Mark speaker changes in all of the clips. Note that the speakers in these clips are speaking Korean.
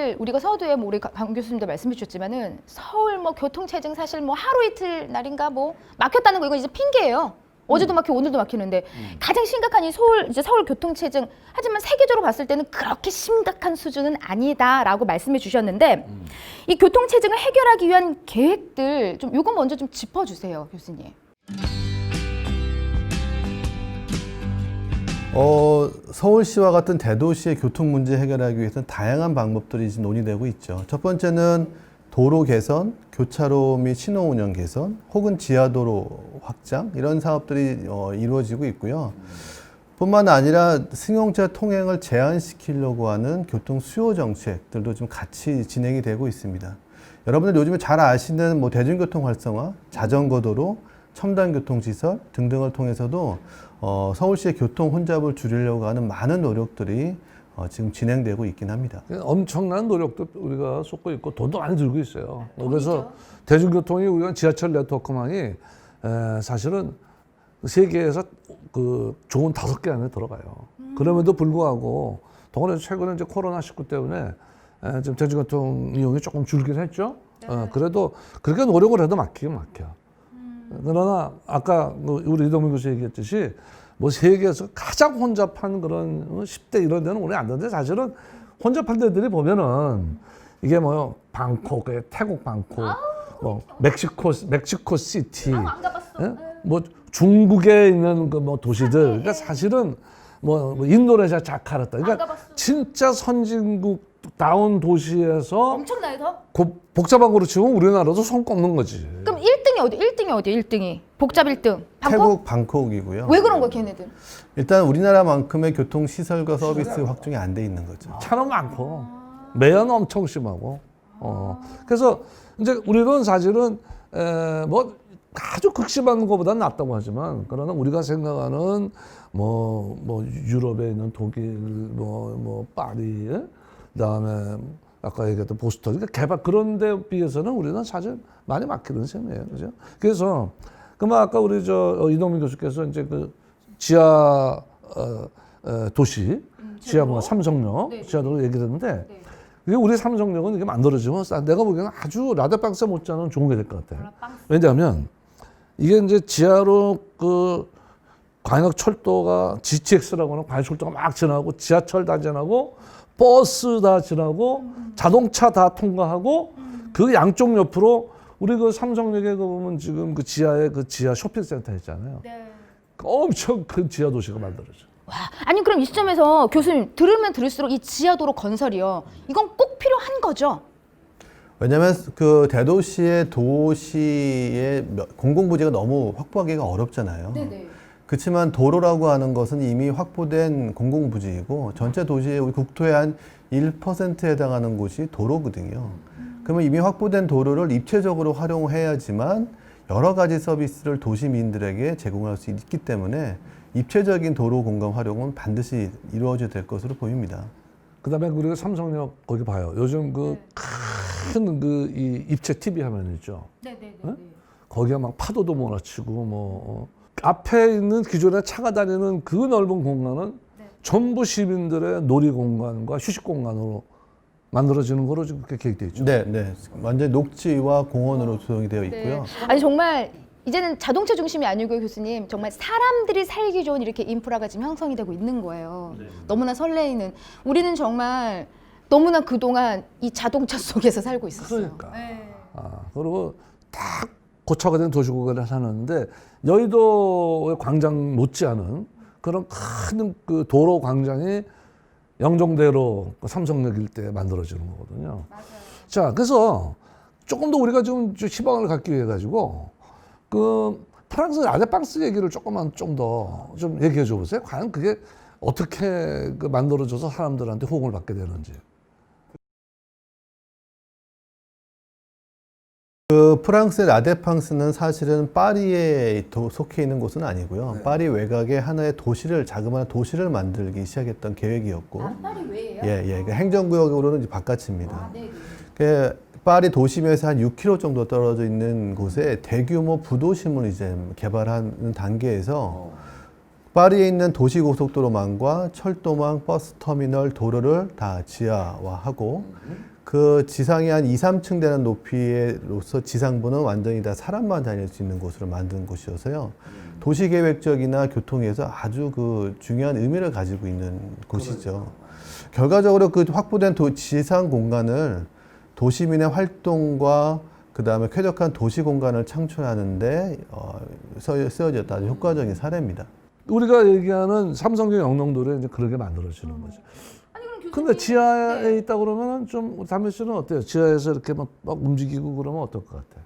Speaker 1: 사실 우리가 서두에 뭐 우리 강 교수님도 말씀해 주셨지만은 서울 뭐 교통체증 사실 뭐 하루 이틀 날인가 뭐 막혔다는 거 이건 이제 핑계예요. 어제도 막히고 오늘도 막히는데 가장 심각한 이 서울 교통체증 하지만 세계적으로 봤을 때는 그렇게 심각한 수준은 아니다라고 말씀해 주셨는데 이 교통체증을 해결하기 위한 계획들 좀 요거 먼저 좀 짚어주세요, 교수님.
Speaker 2: 서울시와 같은 대도시의 교통 문제 해결하기 위해서는 다양한 방법들이 지금 논의되고 있죠. 첫 번째는 도로 개선, 교차로 및 신호 운영 개선, 혹은 지하도로 확장 이런 사업들이 이루어지고 있고요. 뿐만 아니라 승용차 통행을 제한시키려고 하는 교통 수요 정책들도 좀 같이 진행이 되고 있습니다. 여러분들 요즘에 잘 아시는 뭐 대중교통 활성화, 자전거 도로, 첨단 교통시설 등등을 통해서도 서울시의 교통 혼잡을 줄이려고 하는 많은 노력들이 지금 진행되고 있긴 합니다.
Speaker 3: 엄청난 노력도 우리가 쏟고 있고 돈도 많이 들고 있어요. 그래서 대중교통이 우리가 지하철 네트워크만이 사실은 세계에서 그 좋은 5개 안에 들어가요. 그럼에도 불구하고 더군다나 최근에 이제 코로나19 때문에 지금 대중교통 이용이 조금 줄긴 했죠. 그래도 그렇게 노력을 해도 막히긴 막혀. 그러나 아까 우리 이동민 교수 얘기했듯이 뭐 세계에서 가장 혼잡한 그런 10대 이런 데는 우리 안 되는데 사실은 혼잡한 데들이 보면은 이게 뭐 방콕, 태국 방콕, 뭐 멕시코 시티,
Speaker 1: 안 가봤어.
Speaker 3: 예? 뭐 중국에 있는 그 뭐 도시들, 그러니까 사실은 뭐 인도네시아 자카르타, 그러니까 진짜 선진국 다운 도시에서
Speaker 1: 엄청나요, 더?
Speaker 3: 복잡한 거로 치면 우리나라도 손 꼽는 거지.
Speaker 1: 그럼 1등이 어디? 1등이 어디? 1등이 복잡 1등. 방콕?
Speaker 2: 태국 방콕이고요.
Speaker 1: 왜 그런 거야, 걔네들?
Speaker 2: 일단 우리나라만큼의 교통 시설과 서비스 확충이 안 돼 있는 거죠.
Speaker 3: 차는 많고 매연 엄청 심하고. 그래서 이제 우리는 사실은 뭐 아주 극심한 것보다는 낫다고 하지만 그러나 우리가 생각하는 뭐 유럽에 있는 독일 뭐 파리 그다음에 아까 얘기했던 보스턴 그러니까 개발 그런 데 비해서는 우리는 사실 많이 막히는 셈이에요. 그죠? 그래서 그만 아까 우리 이동민 교수께서 이제 그 지하 도시 지하 뭐 삼성역 지하도로 얘기를 했는데 이게 우리 삼성역은 이게 만들어지면 내가 보기에는 아주 라다박스 못지않은 좋은 게 될 것 같아요. 왜냐하면 이게 이제 지하로 그 광역철도가 GTX라고 하는 광역철도가 막 지나고 지하철 다 지나고 버스 다 지나고 자동차 다 통과하고 그 양쪽 옆으로 우리 그 삼성역에 보면 지금 그 지하에 그 지하 쇼핑센터 있잖아요. 엄청 큰 지하 도시가 만들어져.
Speaker 1: 와, 아니 그럼 이 시점에서 교수님 들으면 들을수록 이 지하도로 건설이요. 이건 꼭 필요한 거죠?
Speaker 2: 왜냐하면 그 대도시의 도시의 공공부지가 너무 확보하기가 어렵잖아요. 그렇지만 도로라고 하는 것은 이미 확보된 공공부지이고 전체 도시의 우리 국토의 한 1%에 해당하는 곳이 도로거든요. 그러면 이미 확보된 도로를 입체적으로 활용해야지만 여러 가지 서비스를 도시민들에게 제공할 수 있기 때문에 입체적인 도로 공간 활용은 반드시 이루어져야 될 것으로 보입니다.
Speaker 3: 그다음에 우리가 삼성역 거기 봐요. 요즘 그 큰 그 이 입체 TV 화면 있죠. 네? 거기가 막 파도도 몰아치고 뭐 앞에 있는 기존에 차가 다니는 그 넓은 공간은 전부 시민들의 놀이 공간과 휴식 공간으로 만들어지는 거로 지금 그렇게 계획되어 있죠.
Speaker 2: 네. 완전 녹지와 공원으로 조성이 되어 있고요.
Speaker 1: 아니 정말 이제는 자동차 중심이 아니고요, 교수님. 정말 사람들이 살기 좋은 이렇게 인프라가 지금 형성이 되고 있는 거예요. 너무나 설레이는. 우리는 정말 너무나 그동안 이 자동차 속에서 살고 있었어요.
Speaker 3: 그러니까. 그리고 딱 고차가 된 도시구간을 사는데 여의도 광장 못지않은 그런 큰 그 도로 광장이 영종대로 삼성역 일대에 만들어지는 거거든요. 자, 그래서 조금 더 우리가 좀 희망을 갖기 위해 가지고 그 프랑스 라데팡스 얘기를 조금만 좀 더 좀 얘기해 줘 보세요. 과연 그게 어떻게 그 만들어져서 사람들한테 호응을 받게 되는지.
Speaker 2: 그 프랑스의 라데팡스는 사실은 파리에 속해 있는 곳은 아니고요. 파리 외곽에 하나의 자그마한 도시를 만들기 시작했던 계획이었고.
Speaker 1: 파리 왜예요?
Speaker 2: 그 행정구역으로는 이제 바깥입니다. 파리 도심에서 한 6km 정도 떨어져 있는 곳에 대규모 부도심을 이제 개발하는 단계에서 파리에 있는 도시고속도로망과 철도망, 버스터미널, 도로를 다 지하화하고 그 지상이 한 2, 3층 되는 높이로서 지상부는 완전히 다 사람만 다닐 수 있는 곳으로 만든 곳이어서요. 도시계획적이나 교통에서 아주 그 중요한 의미를 가지고 있는 곳이죠. 결과적으로 그 확보된 지상 공간을 도시민의 활동과 그 다음에 쾌적한 도시 공간을 창출하는데 쓰여졌다. 아주 효과적인 사례입니다.
Speaker 3: 우리가 얘기하는 삼성역 영동도로에 이제 그렇게 만들어지는 거죠. 근데 지하에 있다 그러면은 좀 담배 씨는 어때요? 지하에서 이렇게 막 움직이고 그러면 어떨 것 같아?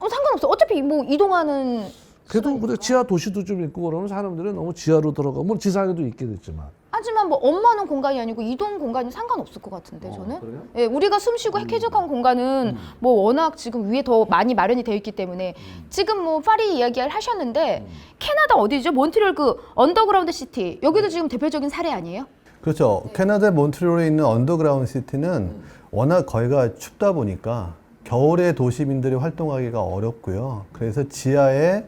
Speaker 1: 상관없어. 어차피 뭐 이동하는
Speaker 3: 그래도 근데 지하 도시도 좀 있고 그러면 사람들이 너무 지하로 들어가고 뭐 지상에도 있게 됐지만.
Speaker 1: 하지만 뭐 엄마는 공간이 아니고 이동 공간이 상관없을 것 같은데 저는.
Speaker 3: 그래요?
Speaker 1: 예, 우리가 숨쉬고 쾌적한 공간은 뭐 워낙 지금 위에 더 많이 마련이 되어 있기 때문에 지금 뭐 파리 이야기를 하셨는데 캐나다 어디죠? 몬트리올 그 언더그라운드 시티 여기도 지금 대표적인 사례 아니에요?
Speaker 2: 그렇죠. 캐나다 몬트리올에 있는 언더그라운드 시티는 워낙 거기가 춥다 보니까 겨울에 도시민들이 활동하기가 어렵고요. 그래서 지하에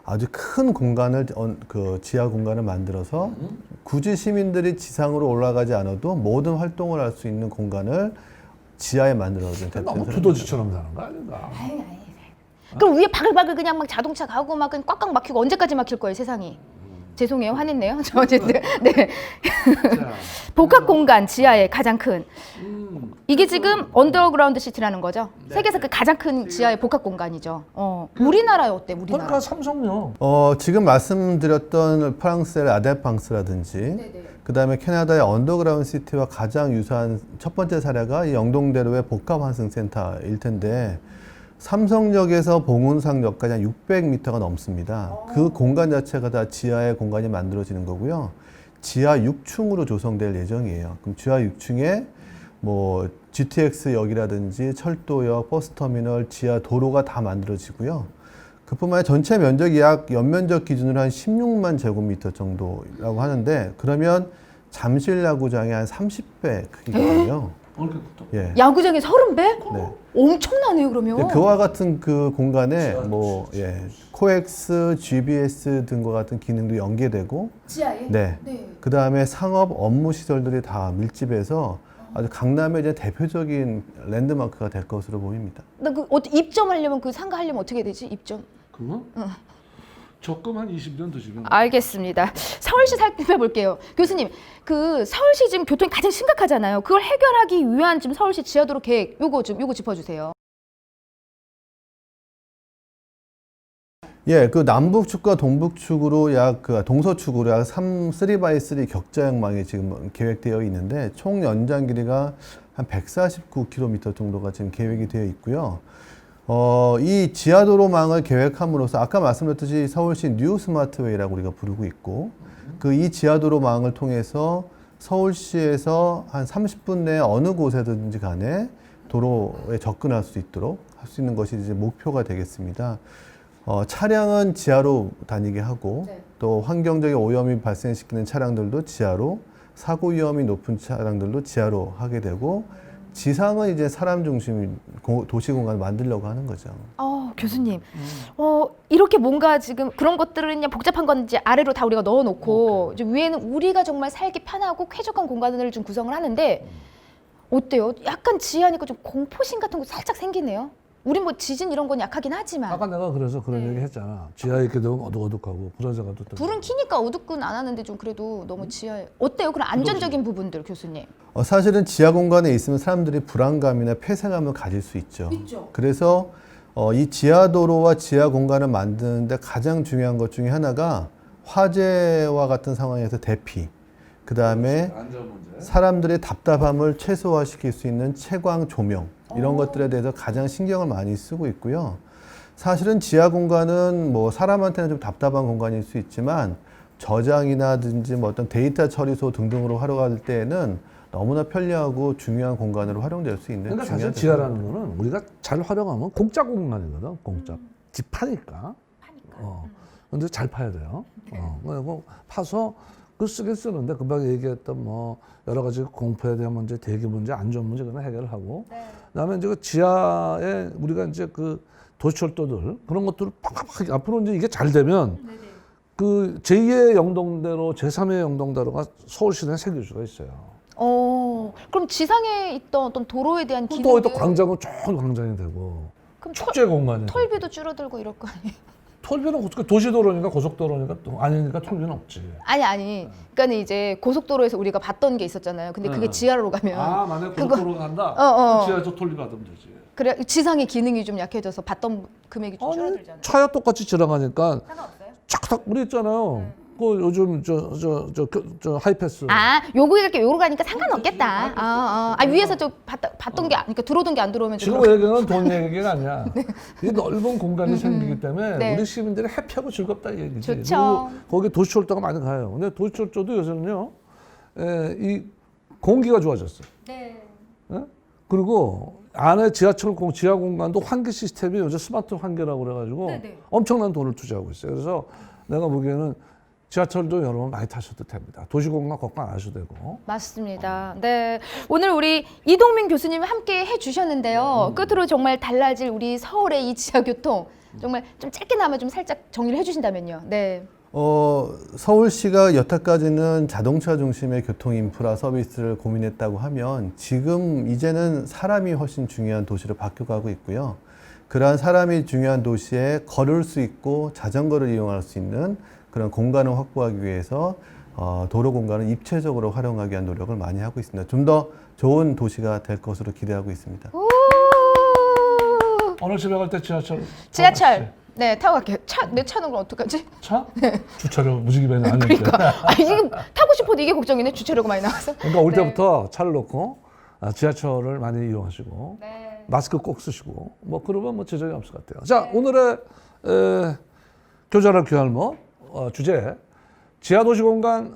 Speaker 2: 아주 큰 공간을 그 지하 공간을 만들어서 굳이 시민들이 지상으로 올라가지 않아도 모든 활동을 할 수 있는 공간을 지하에 만들어준
Speaker 3: 너무
Speaker 2: 대표적인
Speaker 3: 두더지처럼 사는 거 아닌가?
Speaker 1: 그럼 위에 바글바글 그냥 막 자동차 가고 막 그냥 꽉꽉 막히고 언제까지 막힐 거예요 세상이. 죄송해요 화냈네요. 저 어쨌든 네. 복합 공간 지하에 가장 큰 이게 지금 언더그라운드 시티라는 거죠. 세계에서 그 가장 큰 지하의 복합 공간이죠. 우리나라에 어때? 우리나라.
Speaker 3: 그러니까 삼성역.
Speaker 2: 지금 말씀드렸던 프랑스의 아델팡스라든지 그 다음에 캐나다의 언더그라운드 시티와 가장 유사한 첫 번째 사례가 이 영동대로의 복합환승센터일 텐데 삼성역에서 봉은상역까지 한 600m가 넘습니다. 그 공간 자체가 다 지하의 공간이 만들어지는 거고요. 지하 6층으로 조성될 예정이에요. 그럼 지하 6층에 뭐 GTX역이라든지 철도역, 버스터미널, 지하 도로가 다 만들어지고요. 그뿐만 아니라 전체 면적이 약 연면적 기준으로 한 16만 제곱미터 정도라고 하는데 그러면 잠실야구장의 한 30배 크기거든요. 예.
Speaker 1: 야구장에 30배?
Speaker 2: 네.
Speaker 1: 엄청나네요 그러면.
Speaker 2: 네, 그와 같은 그 공간에 뭐 코엑스, GBS 등과 같은 기능도 연계되고
Speaker 1: 지하에?
Speaker 2: 네. 그 다음에 상업 업무 시설들이 다 밀집해서 아주 강남의 이제 대표적인 랜드마크가 될 것으로 보입니다.
Speaker 1: 나 그 입점하려면 그 상가하려면 어떻게 되지? 입점?
Speaker 3: 그거? 적금 한 20년 드시면.
Speaker 1: 알겠습니다. 서울시 살펴볼게요. 교수님, 그 서울시 지금 교통이 가장 심각하잖아요. 그걸 해결하기 위한 지금 서울시 지하도로 계획 요거 짚어주세요.
Speaker 2: 예, 그 남북축과 동북축으로 동서축으로 약 3x3 격자형망이 지금 계획되어 있는데 총 연장 길이가 한 149km 정도가 지금 계획이 되어 있고요. 이 지하도로망을 계획함으로써 아까 말씀드렸듯이 서울시 뉴 스마트웨이라고 우리가 부르고 있고 이 지하도로망을 통해서 서울시에서 한 30분 내에 어느 곳에든지 간에 도로에 접근할 수 있도록 할 수 있는 것이 이제 목표가 되겠습니다. 차량은 지하로 다니게 하고 또 환경적인 오염이 발생시키는 차량들도 지하로, 사고 위험이 높은 차량들도 지하로 하게 되고 지상은 이제 사람 중심 도시 공간을 만들려고 하는 거죠.
Speaker 1: 교수님, 이렇게 뭔가 지금 그런 것들은 그냥 복잡한 건지 아래로 다 우리가 넣어놓고 이제 위에는 우리가 정말 살기 편하고 쾌적한 공간을 좀 구성을 하는데 어때요? 약간 지하니까 좀 공포심 같은 거 살짝 생기네요. 우린 뭐 지진 이런 건 약하긴 하지만
Speaker 3: 아까 내가 그래서 그런 얘기 했잖아. 지하에 있게 되면 어둑어둑하고 그런 생각도 또.
Speaker 1: 불은 켜니까 어둡군 안 하는데 좀 그래도 너무 지하에 어때요? 그런 안전적인 부분들 교수님.
Speaker 2: 사실은 지하 공간에 있으면 사람들이 불안감이나 폐쇄감을 가질 수 있죠. 그래서 이 지하도로와 지하 공간을 만드는데 가장 중요한 것 중에 하나가 화재와 같은 상황에서 대피, 그 다음에 사람들의 답답함을 최소화시킬 수 있는 채광 조명 이런 것들에 대해서 가장 신경을 많이 쓰고 있고요. 사실은 지하 공간은 뭐 사람한테는 좀 답답한 공간일 수 있지만 저장이나든지 뭐 어떤 데이터 처리소 등등으로 활용할 때에는 너무나 편리하고 중요한 공간으로 활용될 수 있는.
Speaker 3: 그러니까 사실 지하라는 거는 우리가 잘 활용하면 공짜 공간이거든. 공짜. 집 파니까. 근데 잘 파야 돼요. 그리고 파서 그 쓰긴 쓰는데 금방 얘기했던 뭐 여러 가지 공포에 대한 문제, 대기 문제, 안전 문제 그런 해결을 하고 그다음에 이제 그 지하에 우리가 이제 그 도시철도들 그런 것들을 팍팍 앞으로 이제 이게 잘 되면 그 제2의 영동대로, 제3의 영동대로가 서울시내에 생길 수가 있어요.
Speaker 1: 그럼 지상에 있던 어떤 도로에 대한
Speaker 3: 또
Speaker 1: 기능
Speaker 3: 또 광장은 좋은 광장이 되고
Speaker 1: 그럼
Speaker 3: 축제 공간이 되고.
Speaker 1: 톨비도 줄어들고 이럴 거 아니에요?
Speaker 3: 톨비는 어떻게 도시도로니까 고속도로니까 또 아니니까 톨비는 없지.
Speaker 1: 아니. 그러니까 이제 고속도로에서 우리가 봤던 게 있었잖아요. 근데 그게
Speaker 3: 네.
Speaker 1: 지하로 가면
Speaker 3: 만약 고속도로가 간다.
Speaker 1: 어.
Speaker 3: 지하에서 톨비 받으면 되지.
Speaker 1: 그래 지상의 기능이 좀 약해져서 받던 금액이 좀 줄어들잖아요.
Speaker 3: 차야 똑같이 지나가니까
Speaker 1: 상관없어요?
Speaker 3: 착탁 우리 있잖아요. 그 요즘 저 하이패스.
Speaker 1: 요거 이렇게 요로 가니까 상관없겠다. 위에서 저 봤던 게 그러니까 들어오던 게 안 들어오면
Speaker 3: 지금 얘기는 돈 얘기가 아니야. 이 넓은 공간이 생기기 때문에
Speaker 1: 네.
Speaker 3: 우리 시민들이 해피하고 즐겁다 이 얘기지.
Speaker 1: 좋죠.
Speaker 3: 그리고 거기 도시철도가 많이 가요. 근데 도시철도도 요새는요, 이 공기가 좋아졌어요.
Speaker 1: 네.
Speaker 3: 예? 그리고 안에 지하 공간도 환기 시스템이 요새 스마트 환기라고 그래가지고
Speaker 1: 네네.
Speaker 3: 엄청난 돈을 투자하고 있어요. 그래서 내가 보기에는 지하철도 여러분 많이 타셔도 됩니다. 도시공간 걱정 안 하셔도 되고.
Speaker 1: 맞습니다. 네. 오늘 우리 이동민 교수님 함께 해주셨는데요. 끝으로 정말 달라질 우리 서울의 이 지하교통 정말 좀 짧게나마 좀 살짝 정리를 해주신다면요. 네.
Speaker 2: 서울시가 여태까지는 자동차 중심의 교통 인프라 서비스를 고민했다고 하면 지금 이제는 사람이 훨씬 중요한 도시로 바뀌어가고 있고요. 그러한 사람이 중요한 도시에 걸을 수 있고 자전거를 이용할 수 있는 그런 공간을 확보하기 위해서 도로 공간을 입체적으로 활용하기 위한 노력을 많이 하고 있습니다. 좀 더 좋은 도시가 될 것으로 기대하고 있습니다.
Speaker 3: 오늘 집에 갈 때 지하철.
Speaker 1: 지하철. 네, 타고 갈게요. 내 차는 그럼 어떡하지?
Speaker 3: 차? 주차료 무지개변이 아닌데.
Speaker 1: 그러니까 지금 타고 싶어도 이게 걱정이네. 주차료가 많이 나와서.
Speaker 3: 그러니까 올
Speaker 1: 네.
Speaker 3: 때부터 차를 놓고 지하철을 많이 이용하시고
Speaker 1: 네.
Speaker 3: 마스크 꼭 쓰시고 뭐 그러면 뭐 제적이 없을 것 같아요. 자, 오늘의 교자랄 귀할못 주제 지하도시 공간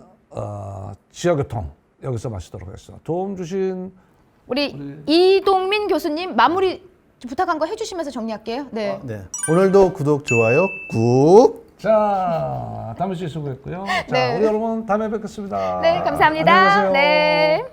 Speaker 3: 지하교통 여기서 마치도록 하겠습니다. 도움 주신
Speaker 1: 우리 이동민 교수님 마무리 부탁한 거 해주시면서 정리할게요. 네.
Speaker 2: 네. 오늘도 구독, 좋아요 꾹!
Speaker 3: 자, 다음에 수고했고요. 자,
Speaker 1: 네.
Speaker 3: 우리 여러분 다음에 뵙겠습니다.
Speaker 1: 네, 감사합니다.
Speaker 3: 안녕히 계세요.
Speaker 1: 네.